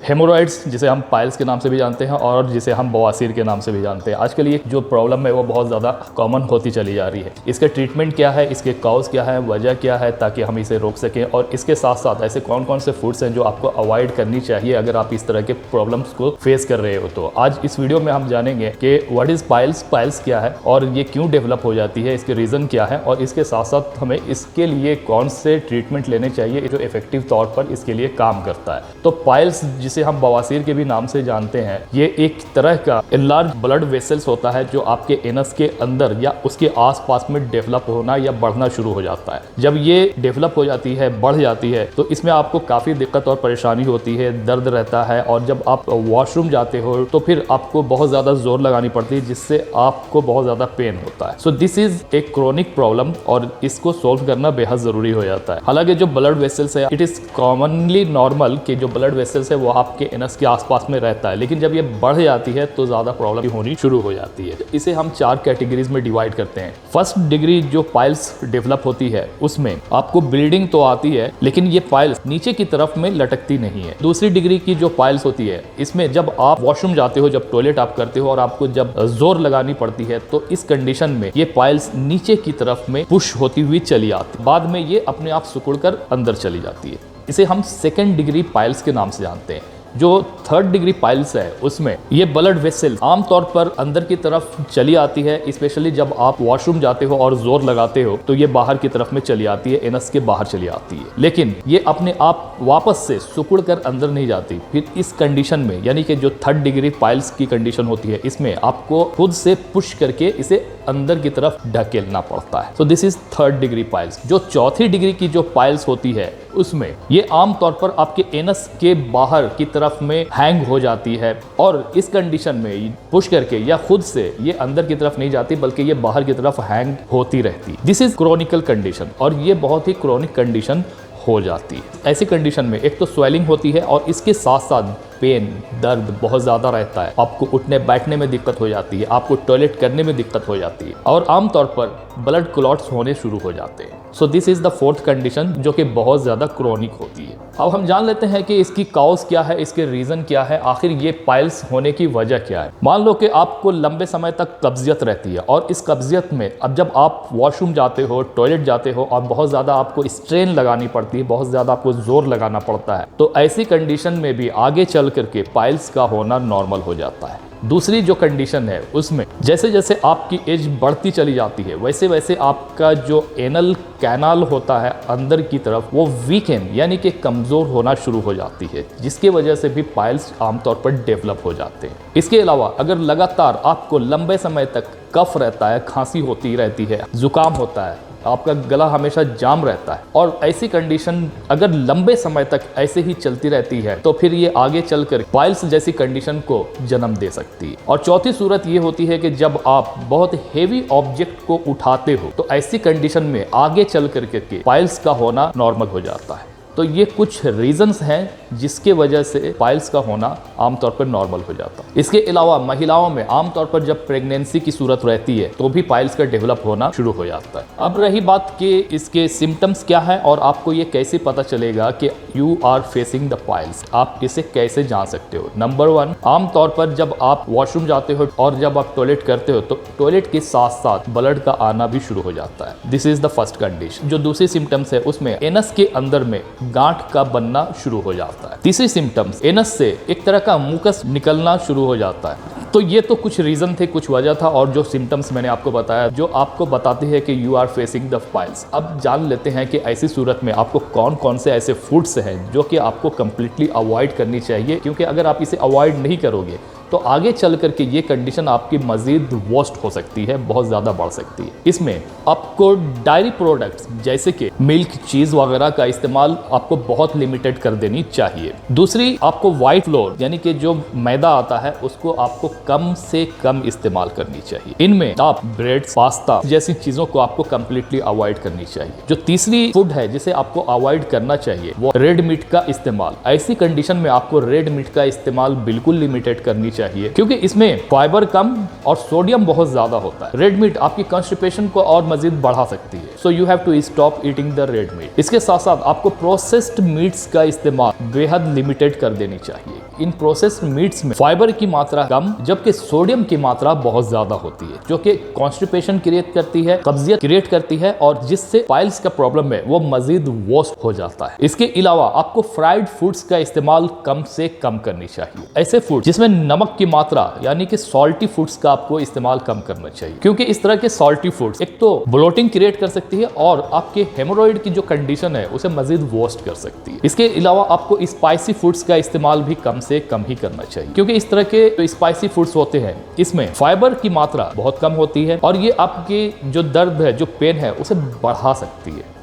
Hemorrhoids, जिसे हम piles के नाम से भी जानते हैं और जिसे हम बवासीर के नाम से भी जानते हैं, आजकल ये जो प्रॉब्लम है वो बहुत ज़्यादा कॉमन होती चली जा रही है। इसके ट्रीटमेंट क्या है, इसके कॉज क्या है, वजह क्या है, ताकि हम इसे रोक सकें, और इसके साथ साथ ऐसे कौन कौन से फूड्स हैं जो आपको अवॉइड करनी चाहिए अगर आप इस तरह के प्रॉब्लम्स को फेस कर रहे हो। तो आज इस वीडियो में हम जानेंगे कि व्हाट इज़ पाइल्स, पाइल्स क्या है और ये क्यों डेवलप हो जाती है, इसके रीज़न क्या है, और इसके साथ साथ हमें इसके लिए कौन से ट्रीटमेंट लेने चाहिए जो इफेक्टिव तौर पर इसके लिए काम करता है। तो पाइल्स, जिसे हम बवासीर के भी नाम से जानते हैं, ये एक तरह का इनलार्ज ब्लड वेसल्स होता है जो आपके एनस के अंदर या उसके आसपास में डेवलप होना या बढ़ना शुरू हो जाता है। जब ये डेवलप हो जाती है, बढ़ जाती है, तो इसमें आपको काफ़ी दिक्कत और परेशानी होती है, दर्द रहता है, और जब आप वॉशरूम जाते हो तो फिर आपको बहुत ज़्यादा जोर लगानी पड़ती है, जिससे आपको बहुत ज़्यादा पेन होता है। So this is a chronic problem और इसको सोल्व करना बेहद ज़रूरी हो जाता है। हालांकि जो ब्लड वेसल्स है, इट इज़ कॉमनली नॉर्मल कि जो ब्लड वेसल्स है वो आपके एनस के आसपास में रहता है, लेकिन जब ये बढ़ जाती है तो ज़्यादा प्रॉब्लम होनी शुरू हो जाती है। इसे हम 4 कैटेगरीज में डिवाइड करते हैं। फर्स्ट डिग्री जो पाइल्स डेवलप होती है उसमें आपको ब्लीडिंग तो आती है, लेकिन ये पाइल्स नीचे की तरफ में लटकती नहीं है। दूसरी डिग्री की जो पाइल्स होती है, इसमें जब आप वॉशरूम जाते हो, जब टॉयलेट आप करते हो और आपको जब जोर लगानी पड़ती है, तो इस कंडीशन में ये पाइल्स नीचे की तरफ में पुश होती हुई चली आती है, बाद में ये अपने आप सिकुड़कर अंदर चली जाती है। इसे हम सेकेंड डिग्री पाइल्स के नाम से जानते हैं। जो थर्ड डिग्री पाइल्स है उसमें ये ब्लड वेसल आमतौर पर अंदर की तरफ चली आती है, स्पेशली जब आप वॉशरूम जाते हो और जोर लगाते हो तो ये बाहर की तरफ में चली आती है, एनस के बाहर चली आती है, लेकिन ये अपने आप वापस से सिकुड़ कर अंदर नहीं जाती। फिर इस कंडीशन में, यानी कि जो थर्ड डिग्री पाइल्स की कंडीशन होती है, इसमें आपको खुद से पुश करके इसे अंदर की तरफ ढकेलना पड़ता है। So this is third degree piles. जो चौथी डिग्री की जो पाइल्स होती है उसमें ये आमतौर पर आपके एनस के बाहर की तरफ में हैंग हो जाती है, और इस कंडीशन में पुश करके या खुद से ये अंदर की तरफ नहीं जाती, बल्कि ये बाहर की तरफ हैंग होती रहती। दिस इज क्रोनिकल कंडीशन, और ये बहुत ही क्रोनिक कंडीशन हो जाती है। ऐसी कंडीशन में एक तो स्वेलिंग होती है और इसके साथ साथ पेन, दर्द बहुत ज़्यादा रहता है, आपको उठने बैठने में दिक्कत हो जाती है, आपको टॉयलेट करने में दिक्कत हो जाती है, और आमतौर पर ब्लड क्लॉट्स होने शुरू हो जाते हैं। So this is the fourth condition जो कि बहुत ज़्यादा क्रोनिक होती है। अब हम जान लेते हैं कि इसकी कॉज क्या है, इसके रीज़न क्या है, आखिर ये पाइल्स होने की वजह क्या है। मान लो कि आपको लंबे समय तक कब्जियत रहती है, और इस कब्जियत में अब जब आप वॉशरूम जाते हो, टॉयलेट जाते हो, और बहुत ज़्यादा आपको स्ट्रेन लगानी पड़ती है, बहुत ज़्यादा आपको जोर लगाना पड़ता है, तो ऐसी कंडीशन में भी आगे चल करके पाइल्स का होना नॉर्मल हो जाता है। दूसरी जो कंडीशन है उसमें जैसे जैसे आपकी एज बढ़ती चली जाती है, वैसे वैसे आपका जो एनल कैनाल होता है अंदर की तरफ, वो वीकेन यानी कि कमज़ोर होना शुरू हो जाती है, जिसकी वजह से भी पाइल्स आमतौर पर डेवलप हो जाते हैं। इसके अलावा अगर लगातार आपको लंबे समय तक कफ रहता है, खांसी होती रहती है, जुकाम होता है, आपका गला हमेशा जाम रहता है, और ऐसी कंडीशन अगर लंबे समय तक ऐसे ही चलती रहती है, तो फिर ये आगे चलकर पाइल्स जैसी कंडीशन को जन्म दे सकती है। और चौथी सूरत ये होती है कि जब आप बहुत हेवी ऑब्जेक्ट को उठाते हो, तो ऐसी कंडीशन में आगे चल करके पाइल्स का होना नॉर्मल हो जाता है। तो ये कुछ रीजंस हैं जिसके वजह से पाइल्स का होना आमतौर पर नॉर्मल हो जाता है। इसके अलावा महिलाओं में आमतौर पर जब प्रेगनेंसी की सूरत रहती है तो भी पाइल्स का डेवलप होना शुरू हो जाता है। अब रही बात कि इसके सिम्टम्स क्या है और आपको ये कैसे पता चलेगा कि you are facing the piles, आप इसे कैसे जान सकते हो। नंबर 1, आमतौर पर जब आप वॉशरूम जाते हो और जब आप टॉयलेट करते हो तो टॉयलेट के साथ साथ ब्लड का आना भी शुरू हो जाता है। This is the first condition. जो दूसरी सिम्टम्स है उसमें एनस के अंदर में गांठ का बनना शुरू हो जाता है। तीसरी सिम्टम्स, एनस से एक तरह का मुकस निकलना शुरू हो जाता है। तो ये तो कुछ रीजन थे, कुछ वजह था, और जो सिम्टम्स मैंने आपको बताया जो आपको बताते हैं कि you are facing the piles. अब जान लेते हैं कि ऐसी सूरत में आपको कौन कौन से ऐसे फूड्स हैं जो कि आपको कंप्लीटली अवॉइड करनी चाहिए, क्योंकि अगर आप इसे अवॉइड नहीं करोगे तो आगे चल करके ये कंडीशन आपकी मजीद वर्स्ट हो सकती है, बहुत ज़्यादा बढ़ सकती है। इसमें आपको डायरी प्रोडक्ट्स जैसे कि मिल्क, चीज़ वगैरह का इस्तेमाल आपको बहुत लिमिटेड कर देनी चाहिए। दूसरी, आपको वाइट फ्लोर यानी कि जो मैदा आता है उसको आपको कम से कम इस्तेमाल करनी चाहिए। इनमें आप ब्रेड, पास्ता जैसी चीज़ों को आपको कंप्लीटली अवॉइड करनी चाहिए। जो तीसरी फूड है जिसे आपको अवॉइड करना चाहिए वो रेड मीट का इस्तेमाल। ऐसी कंडीशन में आपको रेड मीट का इस्तेमाल बिल्कुल लिमिटेड करनी चाहिए, क्योंकि इसमें फाइबर कम और सोडियम बहुत ज्यादा होता है। रेड मीट आपकी कॉन्स्टिपेशन को और मजीद बढ़ा सकती है, so you have to stop eating the red meat. इसके साथ साथ आपको प्रोसेस्ड मीट्स का इस्तेमाल बेहद लिमिटेड कर देनी चाहिए। इन प्रोसेस्ड मीट्स में फाइबर की मात्रा कम जबकि सोडियम की मात्रा बहुत ज्यादा होती है, जो कि कॉन्स्टिपेशन क्रिएट करती है, कब्जियत क्रिएट करती है और जिससे पाइल्स का प्रॉब्लम है वो मजीद वर्स्ट हो जाता है। इसके अलावा आपको फ्राइड फूड्स का इस्तेमाल कम से कम करनी चाहिए। ऐसे फूड जिसमें नमक की मात्रा यानी कि सॉल्टी फूड्स का आपको इस्तेमाल कम करना चाहिए, क्योंकि इस तरह के सॉल्टी फूड्स एक तो ब्लोटिंग क्रिएट कर सकती है और आपके हेमोरॉइड की जो कंडीशन है उसे मजीद वर्स्ट कर सकती है। इसके अलावा आपको स्पाइसी फूड्स का इस्तेमाल भी कम से कम ही करना चाहिए, क्योंकि इस तरह के जो स्पाइसी फूड्स होते हैं इसमें फाइबर की मात्रा बहुत कम होती है और ये आपके जो दर्द है, जो पेन है, उसे बढ़ाती है,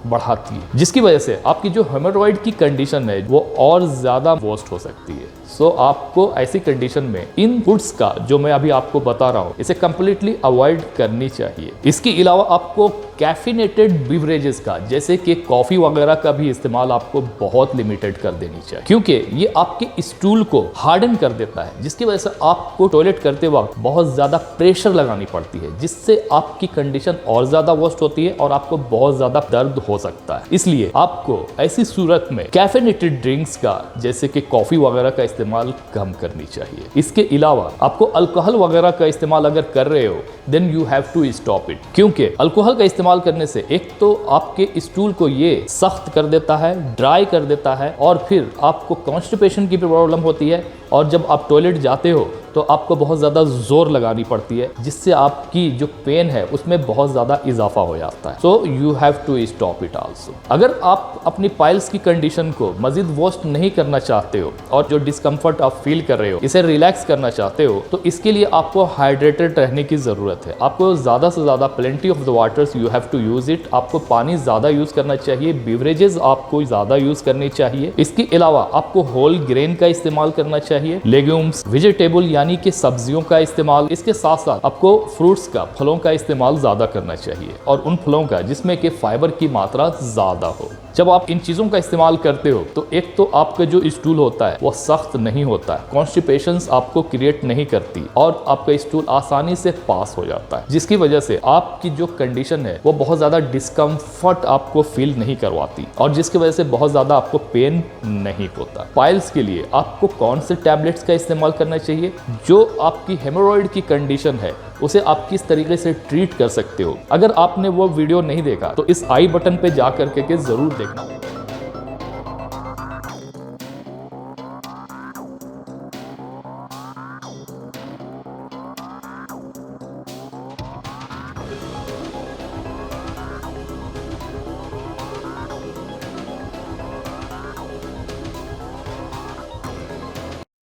जिसकी वजह से आपकी जो हेमोरॉइड की कंडीशन है वो और ज्यादा वर्स्ट हो सकती है। सो आपको ऐसी कंडीशन में इन फूड्स का जो मैं अभी आपको बता रहा हूँ इसे कंप्लीटली अवॉइड करनी चाहिए। इसके अलावा आपको कैफिनेटेड बिवरेजेस का जैसे कि कॉफी वगैरह का भी इस्तेमाल आपको बहुत लिमिटेड कर देनी चाहिए, क्योंकि ये आपके स्टूल को हार्डन कर देता है, जिसकी वजह से आपको टॉयलेट करते वक्त बहुत ज्यादा प्रेशर लगानी पड़ती है, जिससे आपकी कंडीशन और ज्यादा वर्स्ट होती है और आपको बहुत ज्यादा दर्द हो सकता है। इसलिए आपको ऐसी सूरत में कैफिनेटेड ड्रिंक्स का जैसे कि कॉफी वगैरह का इस्तेमाल कम करनी चाहिए। इसके अलावा आपको अल्कोहल वगैरह का इस्तेमाल अगर कर रहे हो then you have to stop it, क्योंकि अल्कोहल का इस्तेमाल करने से एक तो आपके स्टूल को ये सख्त कर देता है, ड्राई कर देता है और फिर आपको कॉन्स्टिपेशन की प्रॉब्लम होती है और जब आप टॉयलेट जाते हो तो आपको बहुत ज़्यादा जोर लगानी पड़ती है, जिससे आपकी जो पेन है उसमें बहुत ज़्यादा इजाफा हो जाता है। So you have to stop it also. अगर आप अपनी पाइल्स की कंडीशन को मजीद वर्स्ट नहीं करना चाहते हो और जो डिस्कम्फर्ट आप फील कर रहे हो इसे रिलैक्स करना चाहते हो तो इसके लिए आपको हाइड्रेटेड रहने की ज़रूरत है। आपको ज़्यादा से ज़्यादा plenty of the waters you have to use it. आपको पानी ज़्यादा यूज़ करना चाहिए, बिवरेजेस आपको ज़्यादा यूज़ करनी चाहिए। इसके अलावा आपको होल ग्रेन का इस्तेमाल करना चाहिए, लेग्यूम्स, वेजिटेबल यानी कि सब्जियों का इस्तेमाल। इसके साथ साथ आपको फ्रूट्स का, फलों का इस्तेमाल ज़्यादा करना चाहिए और उन फलों का जिसमें कि फाइबर की मात्रा ज़्यादा हो। जब आप इन चीज़ों का इस्तेमाल करते हो तो एक तो आपका जो स्टूल होता है वो सख्त नहीं होता है, कॉन्स्टिपेशंस आपको क्रिएट नहीं करती और आपका स्टूल आसानी से पास हो जाता है, जिसकी वजह से आपकी जो कंडीशन है वो बहुत ज़्यादा डिस्कम्फर्ट आपको फील नहीं करवाती और जिसकी वजह से बहुत ज़्यादा आपको पेन नहीं होता। पाइल्स के लिए आपको कौन से टैबलेट्स का इस्तेमाल करना चाहिए? जो आपकी हेमोरॉइड की कंडीशन है उसे आप किस तरीके से ट्रीट कर सकते हो। अगर आपने वो वीडियो नहीं देखा तो इस आई बटन पे जा करके जरूर देखना।